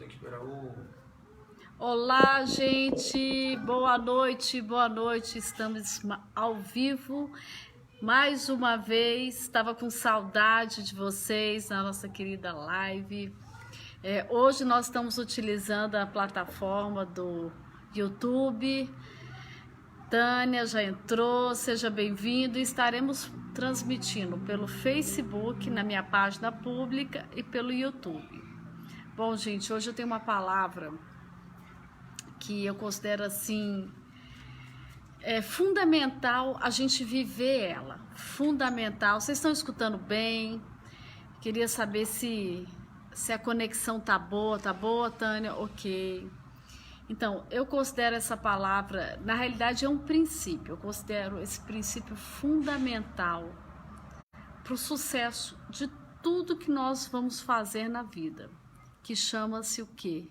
ter que esperar o... Olá, gente, boa noite, estamos ao vivo mais uma vez. Estava com saudade de vocês na nossa querida live. Hoje nós estamos utilizando a plataforma do YouTube. Tânia já entrou, seja bem-vindo. Estaremos transmitindo pelo Facebook, na minha página pública, e pelo YouTube. Bom, gente, hoje eu tenho uma palavra que eu considero assim, fundamental a gente viver ela, fundamental. Vocês estão escutando bem? Queria saber se a conexão tá boa, Tânia? Ok. Então, eu considero essa palavra, na realidade é um princípio, eu considero esse princípio fundamental para o sucesso de tudo que nós vamos fazer na vida, que chama-se o quê?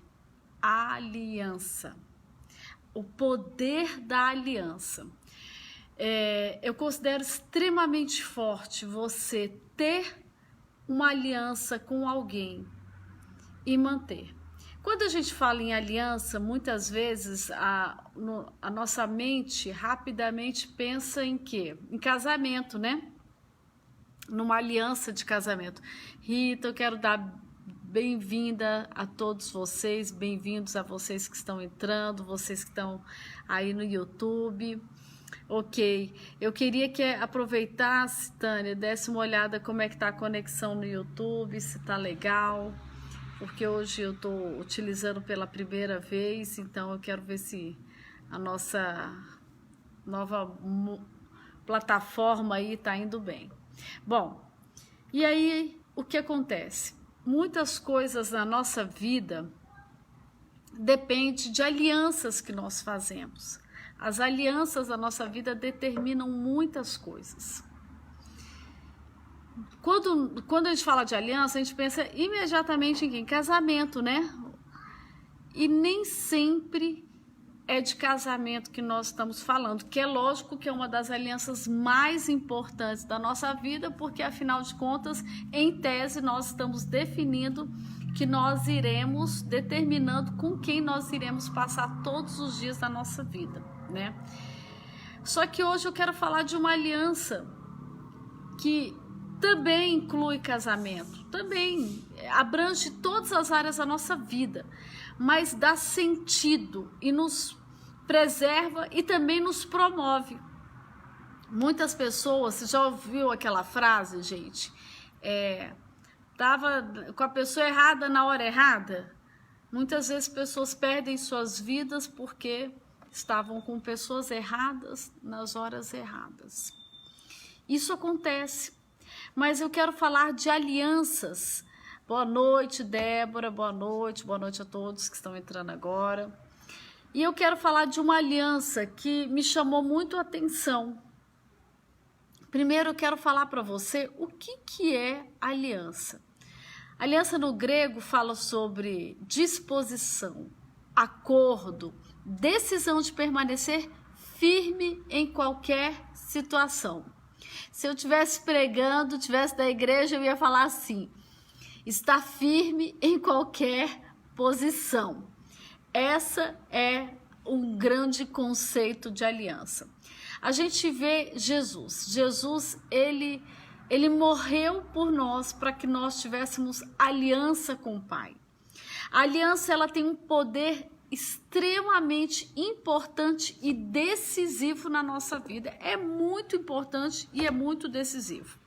Aliança. O poder da aliança. Eu considero extremamente forte você ter uma aliança com alguém e manter. Quando a gente fala em aliança, muitas vezes a nossa mente rapidamente pensa em quê? Em casamento, né? Numa aliança de casamento. Rita, eu quero dar bem-vinda a todos vocês, bem-vindos a vocês que estão entrando, vocês que estão aí no YouTube. Ok, eu queria que aproveitasse, Tânia, desse uma olhada como é que tá a conexão no YouTube, se tá legal, porque hoje eu tô utilizando pela primeira vez, então eu quero ver se a nossa nova plataforma aí tá indo bem. Bom, e aí o que acontece? Muitas coisas na nossa vida dependem de alianças que nós fazemos. As alianças da nossa vida determinam muitas coisas. Quando a gente fala de aliança, a gente pensa imediatamente em casamento, né? E nem sempre é de casamento que nós estamos falando, que é lógico que é uma das alianças mais importantes da nossa vida, porque afinal de contas, em tese, nós estamos definindo que nós iremos, determinando com quem nós iremos passar todos os dias da nossa vida, né? Só que hoje eu quero falar de uma aliança que também inclui casamento, também abrange todas as áreas da nossa vida, mas dá sentido e nos preserva e também nos promove. Muitas pessoas, você já ouviu aquela frase, gente? Tava com a pessoa errada na hora errada? Muitas vezes pessoas perdem suas vidas porque estavam com pessoas erradas nas horas erradas. Isso acontece, mas eu quero falar de alianças. Boa noite, Débora, boa noite a todos que estão entrando agora. E eu quero falar de uma aliança que me chamou muito a atenção. Primeiro eu quero falar para você o que é aliança. Aliança no grego fala sobre disposição, acordo, decisão de permanecer firme em qualquer situação. Se eu estivesse pregando, estivesse da igreja, eu ia falar assim: está firme em qualquer posição. Essa é um grande conceito de aliança. A gente vê Jesus, ele morreu por nós para que nós tivéssemos aliança com o Pai. A aliança, ela tem um poder extremamente importante e decisivo na nossa vida. É muito importante e é muito decisivo.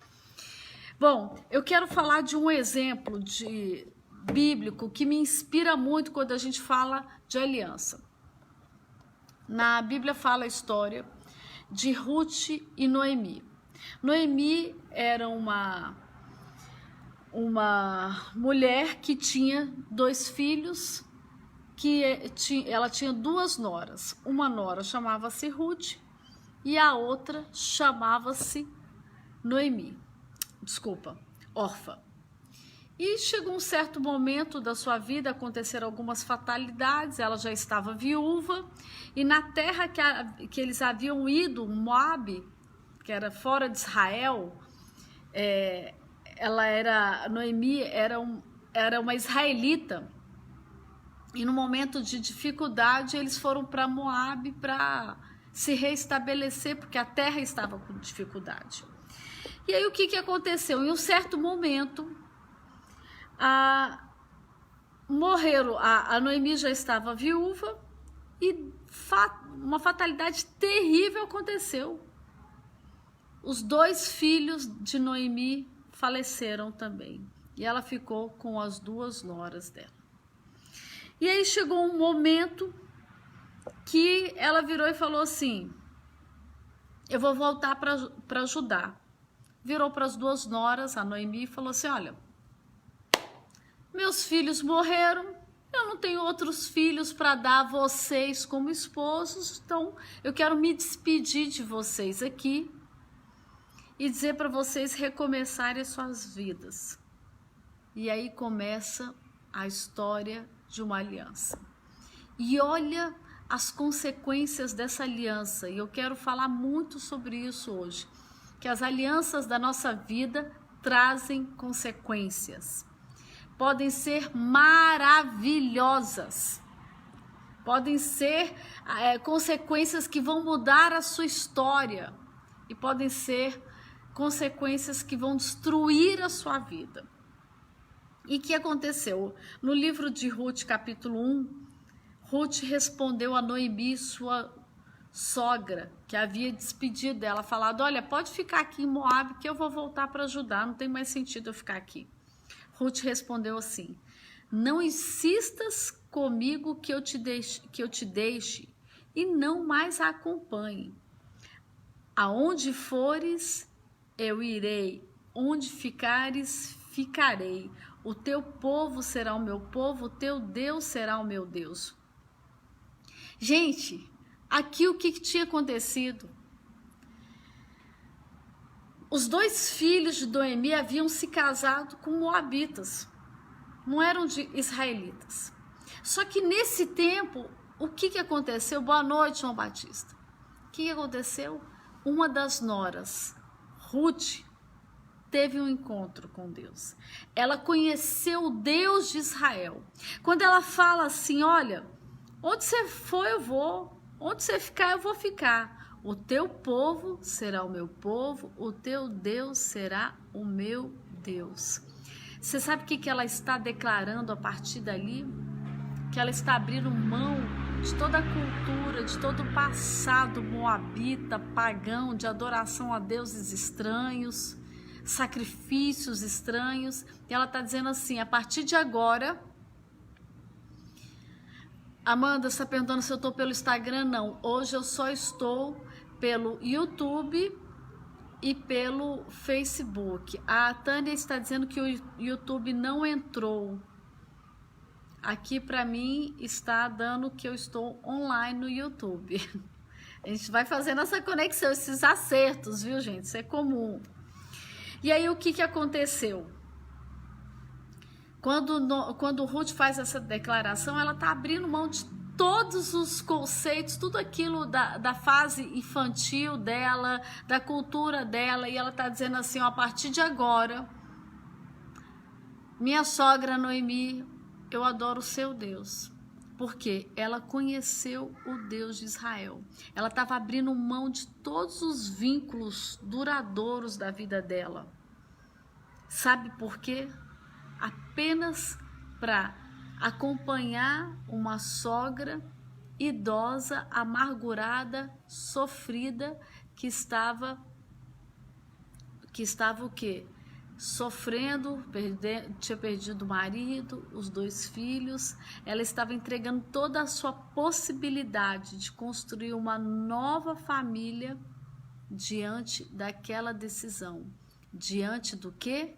Bom, eu quero falar de um exemplo bíblico que me inspira muito quando a gente fala de aliança. Na Bíblia fala a história de Ruth e Noemi. Noemi era uma mulher que tinha 2 filhos, ela tinha 2 noras. Uma nora chamava-se Ruth e a outra chamava-se Orfa. E chegou um certo momento da sua vida, aconteceram algumas fatalidades, ela já estava viúva, e na terra que eles haviam ido, Moabe, que era fora de Israel, Noemi era uma israelita, E no momento de dificuldade, eles foram para Moabe para se reestabelecer, porque a terra estava com dificuldade. E aí o que aconteceu? Em um certo momento, a Noemi já estava viúva e uma fatalidade terrível aconteceu. Os 2 filhos de Noemi faleceram também. E ela ficou com as 2 noras dela. E aí chegou um momento que ela virou e falou assim: eu vou voltar para Judá. Virou para as 2 noras, a Noemi, e falou assim: olha, meus filhos morreram, eu não tenho outros filhos para dar a vocês como esposos, então eu quero me despedir de vocês aqui e dizer para vocês recomeçarem suas vidas. E aí começa a história de uma aliança. E olha as consequências dessa aliança, e eu quero falar muito sobre isso hoje, que as alianças da nossa vida trazem consequências. Podem ser maravilhosas, podem ser consequências que vão mudar a sua história, e podem ser consequências que vão destruir a sua vida. E o que aconteceu? No livro de Ruth, capítulo 1, Ruth respondeu a Noemi, sua sogra, que havia despedido dela, falado: olha, pode ficar aqui em Moabe que eu vou voltar para Judá, não tem mais sentido eu ficar aqui. Ruth respondeu assim: não insistas comigo que eu te deixe e não mais a acompanhe. Aonde fores, eu irei, onde ficares, ficarei. O teu povo será o meu povo, o teu Deus será o meu Deus. Gente, aqui o que tinha acontecido? Os 2 filhos de Noemi haviam se casado com moabitas, não eram de israelitas. Só que nesse tempo, o que aconteceu? Boa noite, João Batista. O que aconteceu? Uma das noras, Ruth, teve um encontro com Deus. Ela conheceu o Deus de Israel. Quando ela fala assim: olha, onde você for eu vou, onde você ficar eu vou ficar. O teu povo será o meu povo, o teu Deus será o meu Deus. Você sabe o que ela está declarando a partir dali? Que ela está abrindo mão de toda a cultura, de todo o passado moabita, pagão, de adoração a deuses estranhos, sacrifícios estranhos. E ela está dizendo assim: a partir de agora... Amanda está perguntando se eu estou pelo Instagram. Não, hoje eu só estou pelo YouTube e pelo Facebook. A Tânia está dizendo que o YouTube não entrou. Aqui para mim está dando que eu estou online no YouTube. A gente vai fazendo essa conexão, esses acertos, viu, gente? Isso é comum. E aí o que aconteceu? Quando Ruth faz essa declaração, ela está abrindo mão de todos os conceitos, tudo aquilo da fase infantil dela, da cultura dela, e ela está dizendo assim: ó, a partir de agora, minha sogra Noemi, eu adoro o seu Deus, porque ela conheceu o Deus de Israel. Ela estava abrindo mão de todos os vínculos duradouros da vida dela. Sabe por quê? Apenas para acompanhar uma sogra idosa, amargurada, sofrida, que estava o quê? Sofrendo, tinha perdido o marido, os 2 filhos. Ela estava entregando toda a sua possibilidade de construir uma nova família diante daquela decisão. Diante do quê?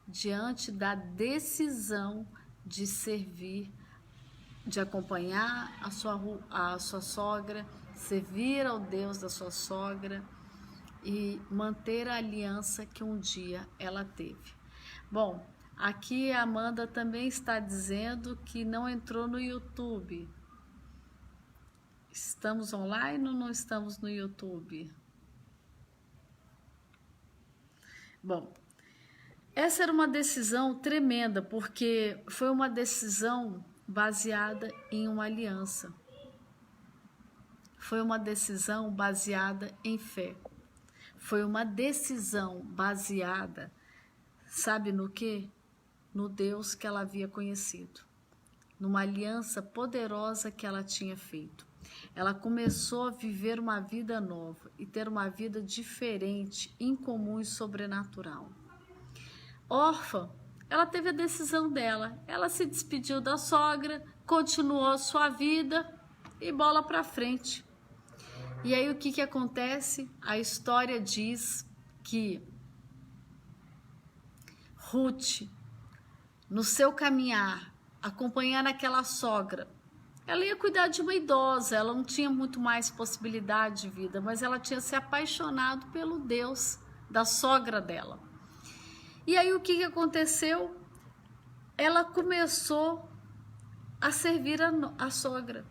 Diante da decisão de servir, de acompanhar a sua sogra, servir ao Deus da sua sogra e manter a aliança que um dia ela teve. Bom, aqui a Amanda também está dizendo que não entrou no YouTube. Estamos online ou não estamos no YouTube? Bom, essa era uma decisão tremenda, porque foi uma decisão baseada em uma aliança. Foi uma decisão baseada em fé. Foi uma decisão baseada, sabe no quê? No Deus que ela havia conhecido. Numa aliança poderosa que ela tinha feito. Ela começou a viver uma vida nova e ter uma vida diferente, incomum e sobrenatural. Órfã, ela teve a decisão dela. Ela se despediu da sogra, continuou a sua vida e bola pra frente. E aí o que acontece? A história diz que Ruth, no seu caminhar, acompanhando aquela sogra, ela ia cuidar de uma idosa, ela não tinha muito mais possibilidade de vida, mas ela tinha se apaixonado pelo Deus da sogra dela. E aí o que aconteceu? Ela começou a servir a sogra.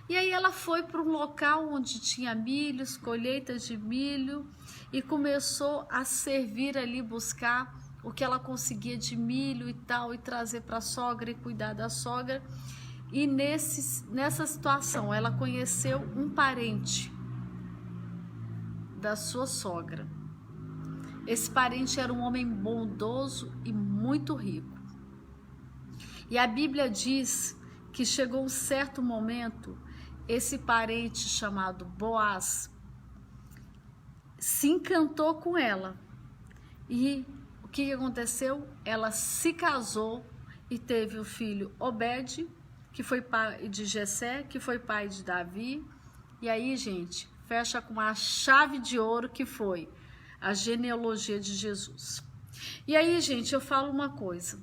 E aí ela foi para um local onde tinha milhos, colheitas de milho, e começou a servir ali, buscar o que ela conseguia de milho e tal, e trazer para a sogra e cuidar da sogra. E nessa situação, ela conheceu um parente da sua sogra. Esse parente era um homem bondoso e muito rico. E a Bíblia diz que chegou um certo momento, esse parente chamado Boaz se encantou com ela. E o que aconteceu? Ela se casou e teve o filho Obed, que foi pai de Jessé, que foi pai de Davi. E aí, gente, fecha com uma chave de ouro que foi a genealogia de Jesus. E aí, gente, eu falo uma coisa.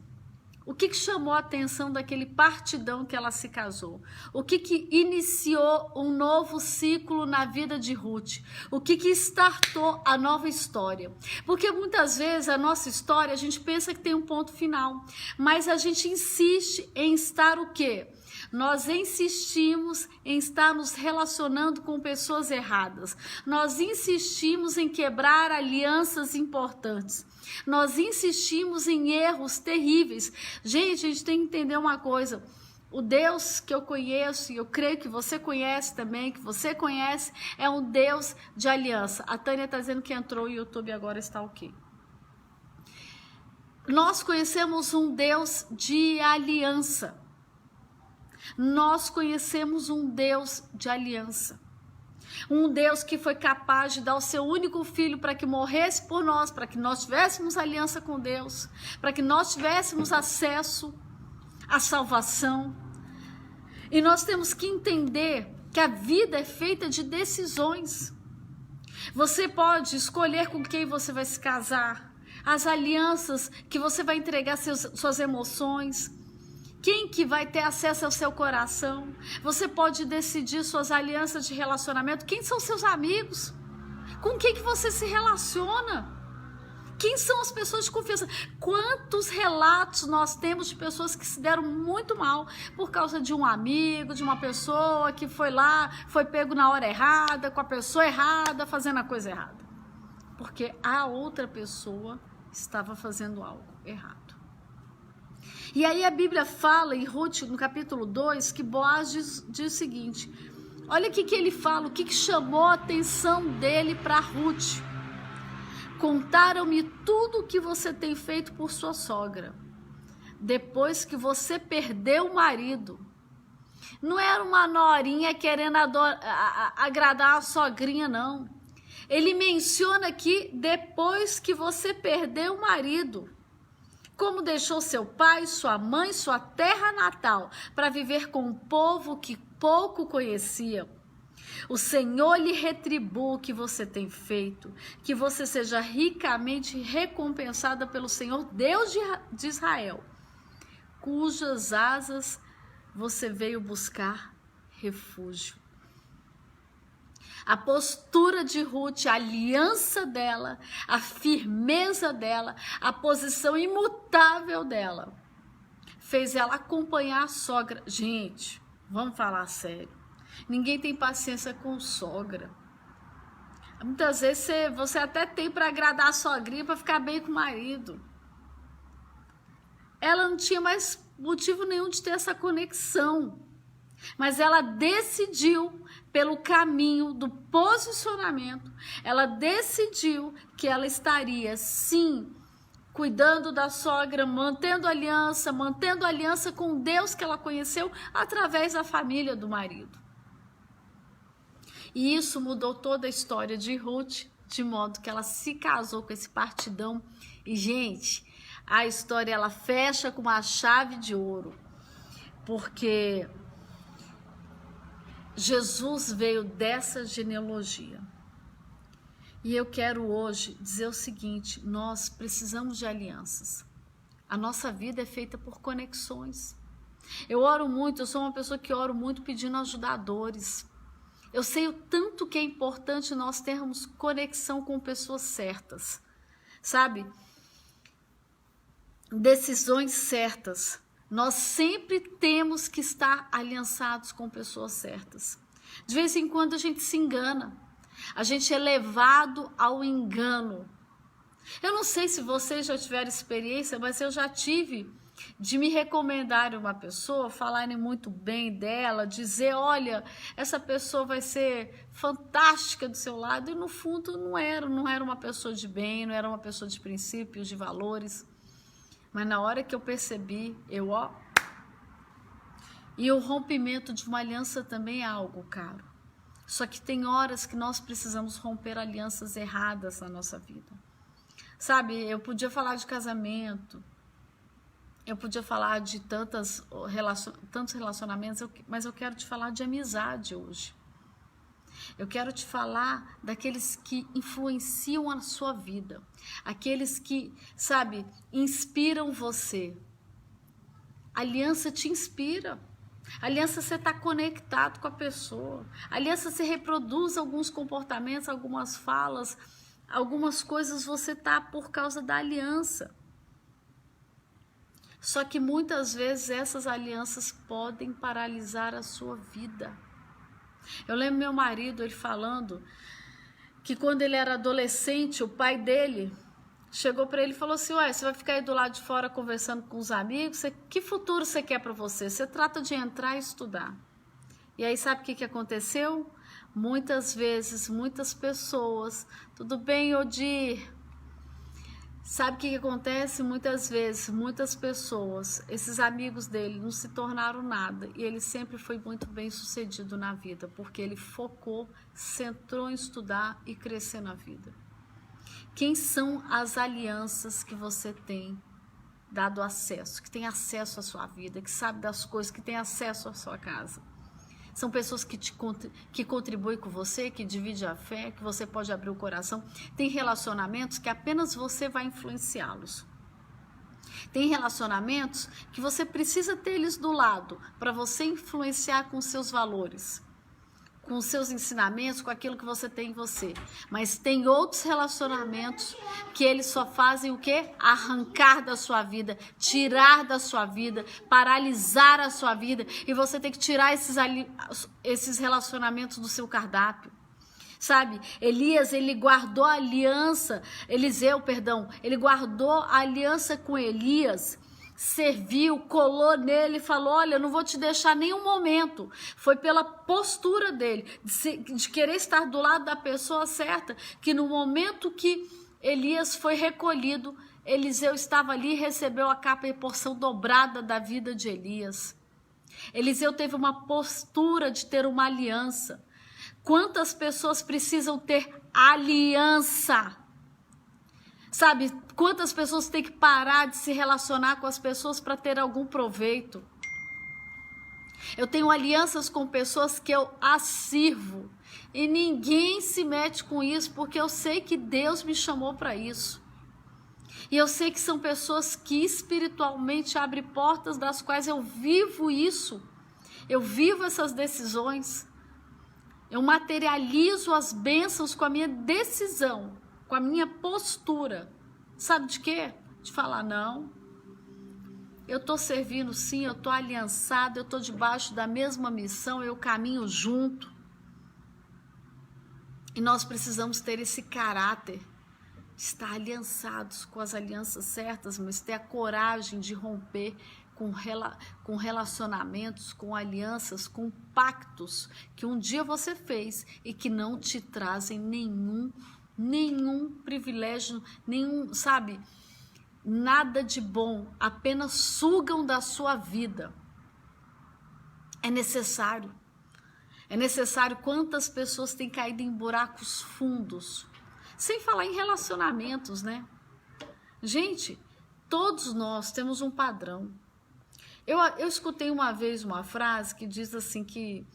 O que chamou a atenção daquele partidão que ela se casou? O que iniciou um novo ciclo na vida de Ruth? O que startou a nova história? Porque muitas vezes a nossa história, a gente pensa que tem um ponto final, mas a gente insiste em estar o quê? Nós insistimos em estar nos relacionando com pessoas erradas. Nós insistimos em quebrar alianças importantes. Nós insistimos em erros terríveis. Gente, a gente tem que entender uma coisa. O Deus que eu conheço, e eu creio que você conhece também, que você conhece, é um Deus de aliança. A Tânia está dizendo que entrou, o YouTube agora está ok. Nós conhecemos um Deus de aliança. Nós conhecemos um Deus de aliança. Um Deus que foi capaz de dar o seu único filho para que morresse por nós, para que nós tivéssemos aliança com Deus, para que nós tivéssemos acesso à salvação. E nós temos que entender que a vida é feita de decisões. Você pode escolher com quem você vai se casar, as alianças que você vai entregar suas emoções, quem que vai ter acesso ao seu coração. Você pode decidir suas alianças de relacionamento. Quem são seus amigos? Com quem que você se relaciona? Quem são as pessoas de confiança? Quantos relatos nós temos de pessoas que se deram muito mal por causa de um amigo, de uma pessoa que foi lá, foi pego na hora errada, com a pessoa errada, fazendo a coisa errada. Porque a outra pessoa estava fazendo algo errado. E aí a Bíblia fala em Ruth, no capítulo 2, que Boaz diz o seguinte, olha o que ele fala, o que chamou a atenção dele para Ruth. Contaram-me tudo o que você tem feito por sua sogra, depois que você perdeu o marido. Não era uma norinha querendo agradar a sogrinha, não. Ele menciona aqui, depois que você perdeu o marido. Como deixou seu pai, sua mãe, sua terra natal, para viver com um povo que pouco conhecia. O Senhor lhe retribua o que você tem feito, que você seja ricamente recompensada pelo Senhor, Deus de Israel, cujas asas você veio buscar refúgio. A postura de Ruth, a aliança dela, a firmeza dela, a posição imutável dela, fez ela acompanhar a sogra. Gente, vamos falar sério. Ninguém tem paciência com sogra. Muitas vezes você até tem para agradar a sogrinha, para ficar bem com o marido. Ela não tinha mais motivo nenhum de ter essa conexão. Mas ela decidiu pelo caminho do posicionamento, ela decidiu que ela estaria, sim, cuidando da sogra, mantendo aliança com Deus que ela conheceu através da família do marido. E isso mudou toda a história de Ruth, de modo que ela se casou com esse partidão. E, gente, a história ela fecha com uma chave de ouro, porque Jesus veio dessa genealogia. E eu quero hoje dizer o seguinte: nós precisamos de alianças. A nossa vida é feita por conexões. Eu oro muito, eu sou uma pessoa que oro muito pedindo ajudadores. Eu sei o tanto que é importante nós termos conexão com pessoas certas, sabe? Decisões certas. Nós sempre temos que estar aliançados com pessoas certas. De vez em quando a gente se engana. A gente é levado ao engano. Eu não sei se vocês já tiveram experiência, mas eu já tive de me recomendar uma pessoa, falarem muito bem dela, dizer, olha, essa pessoa vai ser fantástica do seu lado, e no fundo não era uma pessoa de bem, não era uma pessoa de princípios, de valores. Mas na hora que eu percebi, e o rompimento de uma aliança também é algo caro. Só que tem horas que nós precisamos romper alianças erradas na nossa vida. Sabe, eu podia falar de casamento, eu podia falar de tantos relacionamentos, mas eu quero te falar de amizade hoje. Eu quero te falar daqueles que influenciam a sua vida, aqueles que, sabe, inspiram você. Aliança te inspira. Aliança, você está conectado com a pessoa. Aliança, você reproduz alguns comportamentos, algumas falas, algumas coisas você está por causa da aliança. Só que muitas vezes essas alianças podem paralisar a sua vida. Eu lembro meu marido, ele falando que quando ele era adolescente, o pai dele chegou para ele e falou assim, ué, você vai ficar aí do lado de fora conversando com os amigos? Que futuro você quer para você? Você trata de entrar e estudar. E aí sabe o que aconteceu? Muitas vezes, muitas pessoas, tudo bem, Odir? Sabe o que acontece? Muitas vezes, muitas pessoas, esses amigos dele não se tornaram nada. E ele sempre foi muito bem sucedido na vida, porque ele focou, centrou em estudar e crescer na vida. Quem são as alianças que você tem dado acesso, que tem acesso à sua vida, que sabe das coisas, que tem acesso à sua casa? São pessoas que contribuem com você, que dividem a fé, que você pode abrir o coração. Tem relacionamentos que apenas você vai influenciá-los. Tem relacionamentos que você precisa ter eles do lado para você influenciar com seus valores, com os seus ensinamentos, com aquilo que você tem em você. Mas tem outros relacionamentos que eles só fazem o quê? Arrancar da sua vida, tirar da sua vida, paralisar a sua vida. E você tem que tirar esses relacionamentos do seu cardápio. Sabe, ele guardou a aliança, ele guardou a aliança com Elias, serviu, colou nele e falou, olha, eu não vou te deixar nenhum momento. Foi pela postura dele, de querer estar do lado da pessoa certa, que no momento que Elias foi recolhido, Eliseu estava ali e recebeu a capa e porção dobrada da vida de Elias. Eliseu teve uma postura de ter uma aliança. Quantas pessoas precisam ter aliança? Sabe, quantas pessoas têm que parar de se relacionar com as pessoas para ter algum proveito? Eu tenho alianças com pessoas que eu as sirvo e ninguém se mete com isso, porque eu sei que Deus me chamou para isso. E eu sei que são pessoas que espiritualmente abrem portas das quais eu vivo isso. Eu vivo essas decisões. Eu materializo as bênçãos com a minha decisão, com a minha postura. Sabe de quê? De falar, não, eu estou servindo sim, eu estou aliançado, eu estou debaixo da mesma missão, eu caminho junto. E nós precisamos ter esse caráter, estar aliançados com as alianças certas, mas ter a coragem de romper com relacionamentos, com alianças, com pactos que um dia você fez e que não te trazem nenhum privilégio, sabe, nada de bom, apenas sugam da sua vida. É necessário quantas pessoas têm caído em buracos fundos, sem falar em relacionamentos, né? Gente, todos nós temos um padrão. Eu escutei uma vez uma frase que diz assim que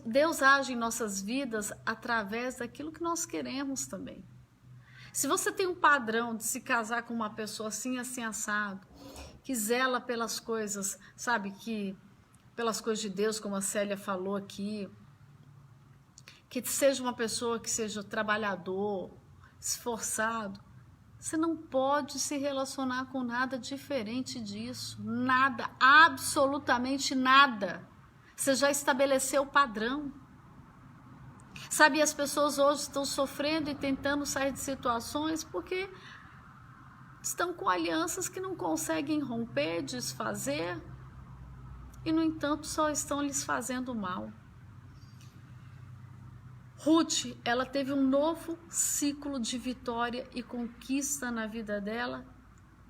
Deus age em nossas vidas através daquilo que nós queremos também. Se você tem um padrão de se casar com uma pessoa assim, assim, assado, que zela pelas coisas, sabe, pelas coisas de Deus, como a Célia falou aqui, que seja uma pessoa que seja trabalhador, esforçado, você não pode se relacionar com nada diferente disso. Nada, absolutamente nada. Você já estabeleceu o padrão. Sabe, as pessoas hoje estão sofrendo e tentando sair de situações porque estão com alianças que não conseguem romper, desfazer, e, no entanto, só estão lhes fazendo mal. Ruth, ela teve um novo ciclo de vitória e conquista na vida dela,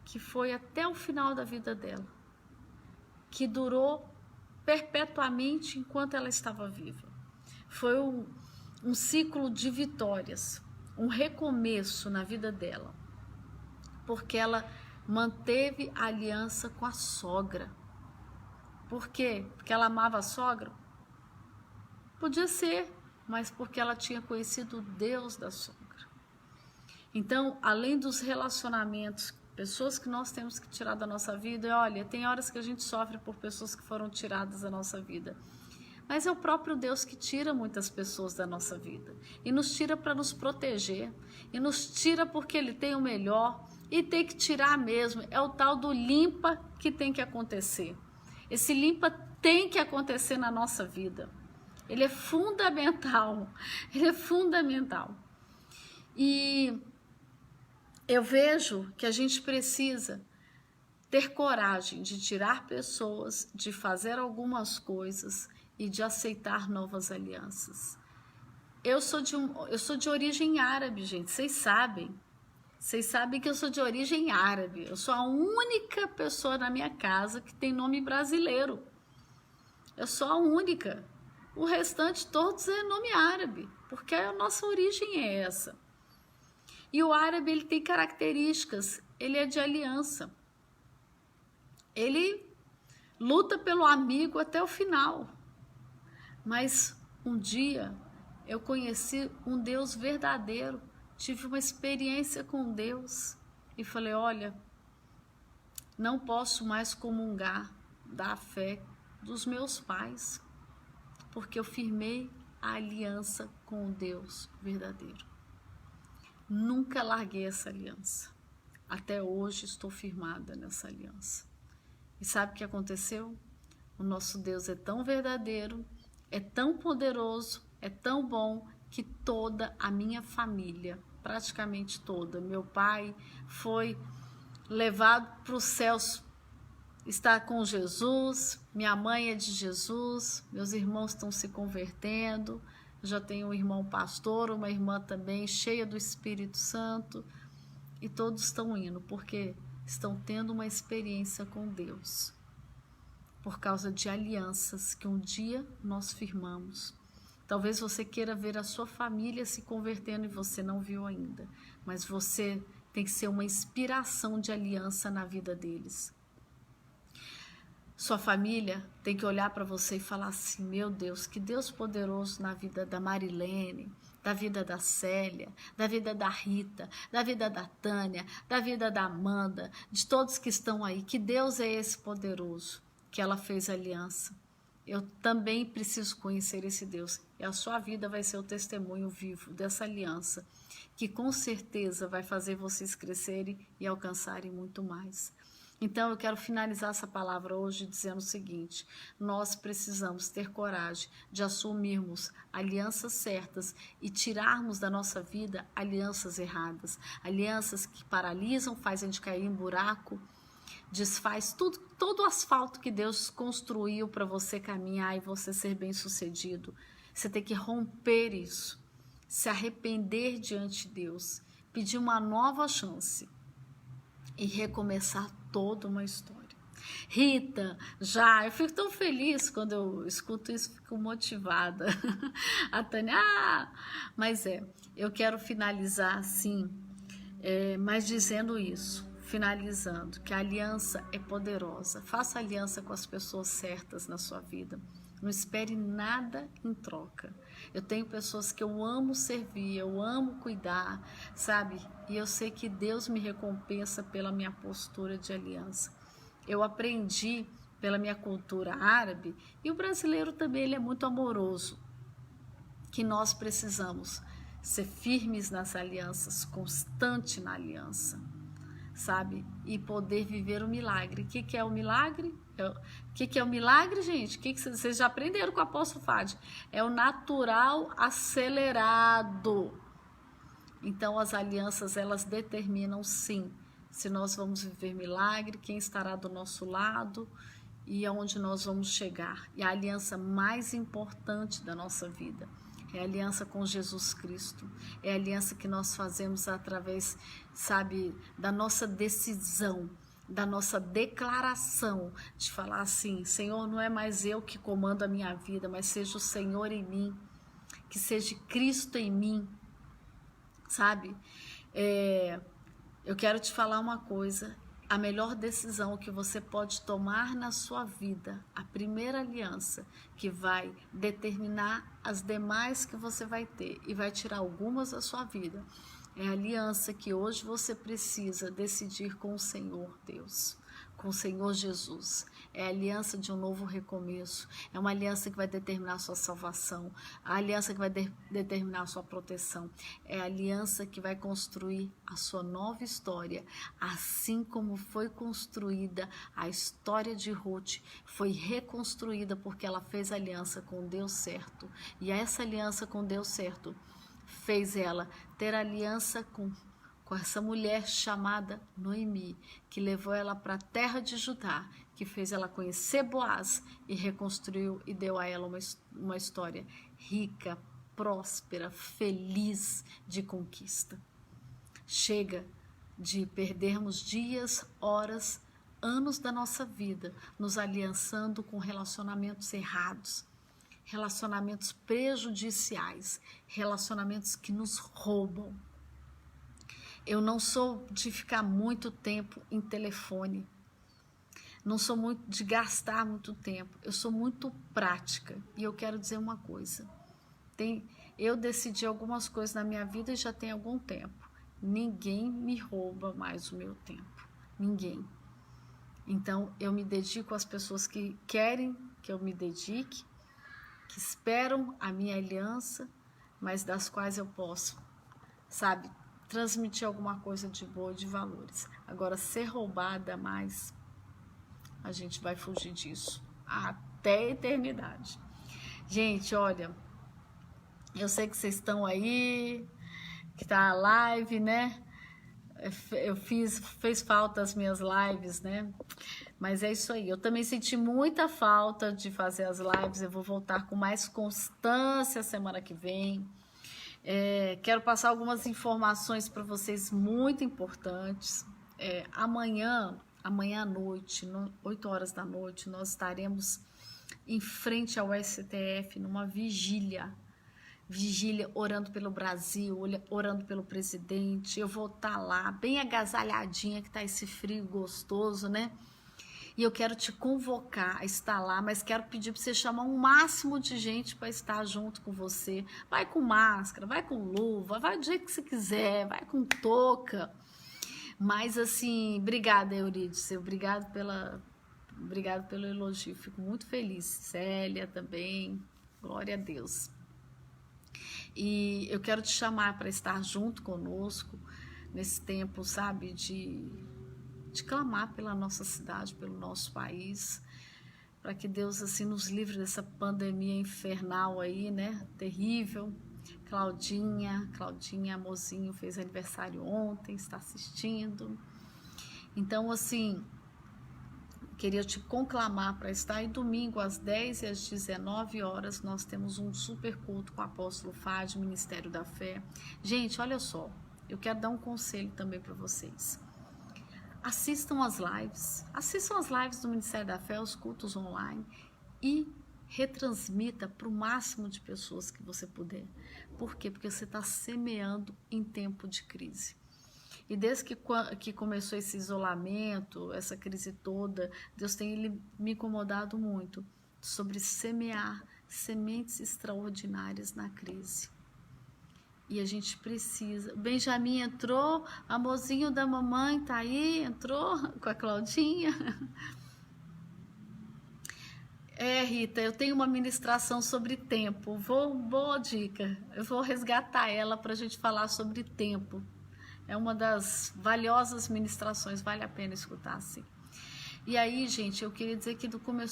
que foi até o final da vida dela, que durou perpetuamente enquanto ela estava viva. Foi um ciclo de vitórias, um recomeço na vida dela, porque ela manteve a aliança com a sogra. Por quê? Porque ela amava a sogra? Podia ser, mas porque ela tinha conhecido o Deus da sogra. Então, além dos relacionamentos, pessoas que nós temos que tirar da nossa vida, e olha, tem horas que a gente sofre por pessoas que foram tiradas da nossa vida, mas é o próprio Deus que tira muitas pessoas da nossa vida, e nos tira para nos proteger, e nos tira porque Ele tem o melhor, e tem que tirar mesmo, é o tal do limpa que tem que acontecer. Esse limpa tem que acontecer na nossa vida. Ele é fundamental. Ele é fundamental. E eu vejo que a gente precisa ter coragem de tirar pessoas, de fazer algumas coisas e de aceitar novas alianças. Eu sou de origem árabe, gente, vocês sabem. Vocês sabem que eu sou de origem árabe. Eu sou a única pessoa na minha casa que tem nome brasileiro. Eu sou a única. O restante todos é nome árabe, porque a nossa origem é essa. E o árabe, ele tem características, ele é de aliança. Ele luta pelo amigo até o final. Mas um dia eu conheci um Deus verdadeiro, tive uma experiência com Deus e falei, olha, não posso mais comungar da fé dos meus pais, porque eu firmei a aliança com o Deus verdadeiro. Nunca larguei essa aliança. Até hoje estou firmada nessa aliança. E sabe o que aconteceu? O nosso Deus é tão verdadeiro, é tão poderoso, é tão bom, que toda a minha família, praticamente toda, meu pai foi levado para os céus, está com Jesus, minha mãe é de Jesus, meus irmãos estão se convertendo, eu já tenho um irmão pastor, uma irmã também cheia do Espírito Santo, e todos estão indo, porque estão tendo uma experiência com Deus, por causa de alianças que um dia nós firmamos. Talvez você queira ver a sua família se convertendo e você não viu ainda, mas você tem que ser uma inspiração de aliança na vida deles. Sua família tem que olhar para você e falar assim, meu Deus, que Deus poderoso na vida da Marilene, da vida da Célia, da vida da Rita, da vida da Tânia, da vida da Amanda, de todos que estão aí, que Deus é esse poderoso, que ela fez aliança. Eu também preciso conhecer esse Deus, e a sua vida vai ser o testemunho vivo dessa aliança, que com certeza vai fazer vocês crescerem e alcançarem muito mais. Então eu quero finalizar essa palavra hoje dizendo o seguinte, nós precisamos ter coragem de assumirmos alianças certas e tirarmos da nossa vida alianças erradas, alianças que paralisam, fazem a gente cair em buraco, Desfaz tudo, todo o asfalto que Deus construiu para você caminhar e você ser bem-sucedido. Você tem que romper isso, se arrepender diante de Deus, pedir uma nova chance e recomeçar toda uma história. Rita, eu fico tão feliz quando eu escuto isso, fico motivada. A Tânia, mas eu quero finalizar assim, mas dizendo isso, finalizando, que a aliança é poderosa. Faça aliança com as pessoas certas na sua vida. Não espere nada em troca. Eu tenho pessoas que eu amo servir, eu amo cuidar, sabe? E eu sei que Deus me recompensa pela minha postura de aliança. Eu aprendi pela minha cultura árabe, e o brasileiro também ele é muito amoroso, que nós precisamos ser firmes nas alianças, constante na aliança, sabe? E poder viver o milagre. O que é o milagre? O que é o milagre, gente? O que vocês já aprenderam com o apóstolo Fábio? É o natural acelerado. Então, as alianças, elas determinam, sim, se nós vamos viver milagre, quem estará do nosso lado e aonde nós vamos chegar. E a aliança mais importante da nossa vida é a aliança com Jesus Cristo. É a aliança que nós fazemos através, sabe, da nossa decisão, da nossa declaração, de falar assim: Senhor, não é mais eu que comando a minha vida, mas seja o Senhor em mim, que seja Cristo em mim, sabe? Eu quero te falar uma coisa: a melhor decisão que você pode tomar na sua vida, a primeira aliança que vai determinar as demais que você vai ter e vai tirar algumas da sua vida, é a aliança que hoje você precisa decidir com o Senhor Deus, com o Senhor Jesus. É a aliança de um novo recomeço, é uma aliança que vai determinar a sua salvação, a aliança que vai determinar a sua proteção, é a aliança que vai construir a sua nova história, assim como foi construída a história de Ruth, foi reconstruída porque ela fez aliança com Deus certo, e essa aliança com Deus certo fez ela ter aliança com essa mulher chamada Noemi, que levou ela para a terra de Judá, que fez ela conhecer Boaz e reconstruiu e deu a ela uma história rica, próspera, feliz de conquista. Chega de perdermos dias, horas, anos da nossa vida nos aliançando com relacionamentos errados, relacionamentos prejudiciais, relacionamentos que nos roubam. Eu não sou de ficar muito tempo em telefone, não sou muito de gastar muito tempo, eu sou muito prática. E eu quero dizer uma coisa, eu decidi algumas coisas na minha vida e já tem algum tempo. Ninguém me rouba mais o meu tempo, ninguém. Então eu me dedico às pessoas que querem que eu me dedique, que esperam a minha aliança, mas das quais eu posso, sabe, transmitir alguma coisa de boa, de valores. Agora, ser roubada mais, a gente vai fugir disso até a eternidade. Gente, olha, eu sei que vocês estão aí, que tá a live, né? Fez falta as minhas lives, né? Mas é isso aí. Eu também senti muita falta de fazer as lives. Eu vou voltar com mais constância semana que vem. Quero passar algumas informações para vocês muito importantes. Amanhã à noite, 8 horas da noite, nós estaremos em frente ao STF numa vigília orando pelo Brasil, orando pelo presidente. Eu vou estar lá, bem agasalhadinha, que tá esse frio gostoso, né? E eu quero te convocar a estar lá, mas quero pedir para você chamar um máximo de gente para estar junto com você. Vai com máscara, vai com luva, vai do jeito que você quiser, vai com touca. Mas assim, obrigada, Eurídice, obrigado pelo elogio, fico muito feliz. Célia também, glória a Deus. E eu quero te chamar para estar junto conosco nesse tempo, sabe, de clamar pela nossa cidade, pelo nosso país, para que Deus assim nos livre dessa pandemia infernal aí, né, terrível. Claudinha, amorzinho, fez aniversário ontem, está assistindo. Então, assim, queria te conclamar para estar. E domingo às 10 e às 19 horas nós temos um super culto com o apóstolo Fádio, Ministério da Fé. Gente, olha só, eu quero dar um conselho também para vocês. Assistam as lives do Ministério da Fé, os cultos online, e retransmita para o máximo de pessoas que você puder. Por quê? Porque você está semeando em tempo de crise. E desde que começou esse isolamento, essa crise toda, Deus tem me incomodado muito sobre semear sementes extraordinárias na crise. E a gente precisa. Benjamin entrou, amorzinho da mamãe tá aí, entrou com a Claudinha. Rita, eu tenho uma ministração sobre tempo. Boa dica. Eu vou resgatar ela para a gente falar sobre tempo. É uma das valiosas ministrações, vale a pena escutar, sim. E aí, gente, eu queria dizer que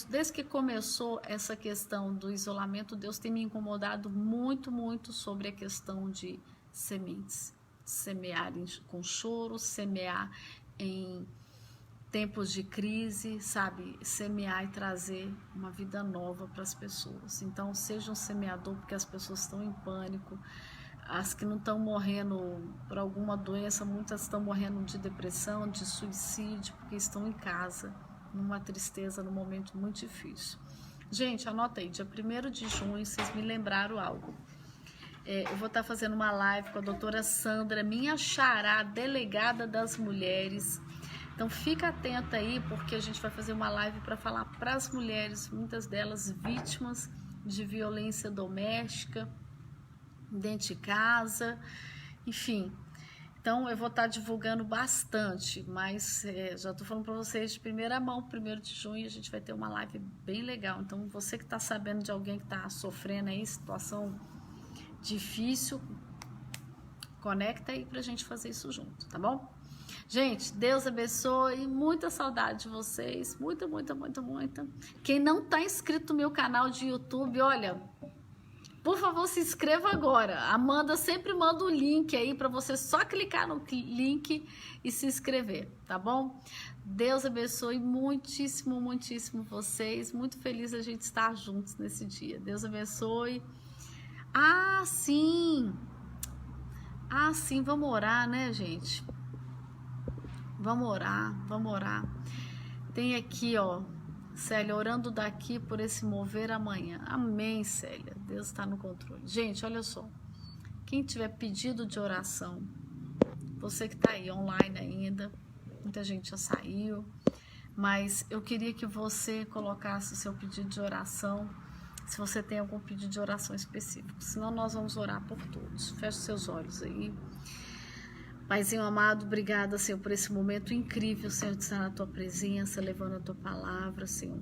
desde que começou essa questão do isolamento, Deus tem me incomodado muito, muito sobre a questão de sementes. Semear com choro, semear em tempos de crise, sabe? Semear e trazer uma vida nova para as pessoas. Então, seja um semeador, porque as pessoas estão em pânico. As que não estão morrendo por alguma doença, muitas estão morrendo de depressão, de suicídio, porque estão em casa, numa tristeza, num momento muito difícil. Gente, anota aí, dia 1º de junho, vocês me lembraram algo. Eu vou estar fazendo uma live com a doutora Sandra, minha xará, delegada das mulheres. Então fica atenta aí, porque a gente vai fazer uma live para falar para as mulheres, muitas delas vítimas de violência doméstica, dentro de casa, enfim. Então eu vou estar divulgando bastante, mas já estou falando para vocês de primeira mão, 1º de junho a gente vai ter uma live bem legal. Então você que está sabendo de alguém que está sofrendo aí, situação difícil, conecta aí para a gente fazer isso junto, tá bom? Gente, Deus abençoe, muita saudade de vocês, muita, muita, muita, muita. Quem não está inscrito no meu canal de YouTube, olha, por favor, se inscreva agora. A Amanda sempre manda o link aí para você só clicar no link e se inscrever, tá bom? Deus abençoe muitíssimo, muitíssimo vocês. Muito feliz a gente estar juntos nesse dia. Deus abençoe. Sim, vamos orar, né, gente? Vamos orar. Tem aqui, ó, Célia, orando daqui por esse mover amanhã. Amém, Célia. Deus está no controle. Gente, olha só. Quem tiver pedido de oração, você que está aí online ainda, muita gente já saiu, mas eu queria que você colocasse o seu pedido de oração, se você tem algum pedido de oração específico. Senão nós vamos orar por todos. Feche seus olhos aí. Paizinho amado, obrigada, Senhor, por esse momento incrível, Senhor, de estar na Tua presença, levando a Tua palavra, Senhor,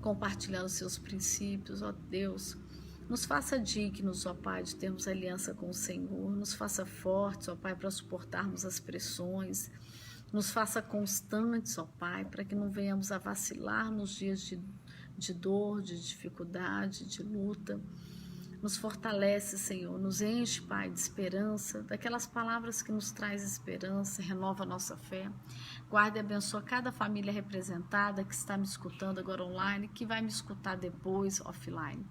compartilhando os Seus princípios, ó Deus. Nos faça dignos, ó Pai, de termos aliança com o Senhor, nos faça fortes, ó Pai, para suportarmos as pressões, nos faça constantes, ó Pai, para que não venhamos a vacilar nos dias de dor, de dificuldade, de luta. Nos fortalece, Senhor, nos enche, Pai, de esperança, daquelas palavras que nos traz esperança, renova a nossa fé. Guarda e abençoa cada família representada que está me escutando agora online, que vai me escutar depois offline.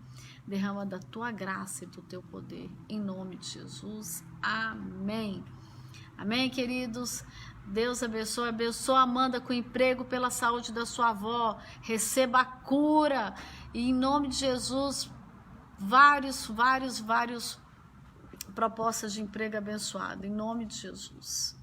Derrama da Tua graça e do Teu poder, em nome de Jesus. Amém. Amém, queridos. Deus abençoe a Amanda com emprego, pela saúde da sua avó. Receba a cura. E em nome de Jesus, vários propostas de emprego abençoado, em nome de Jesus.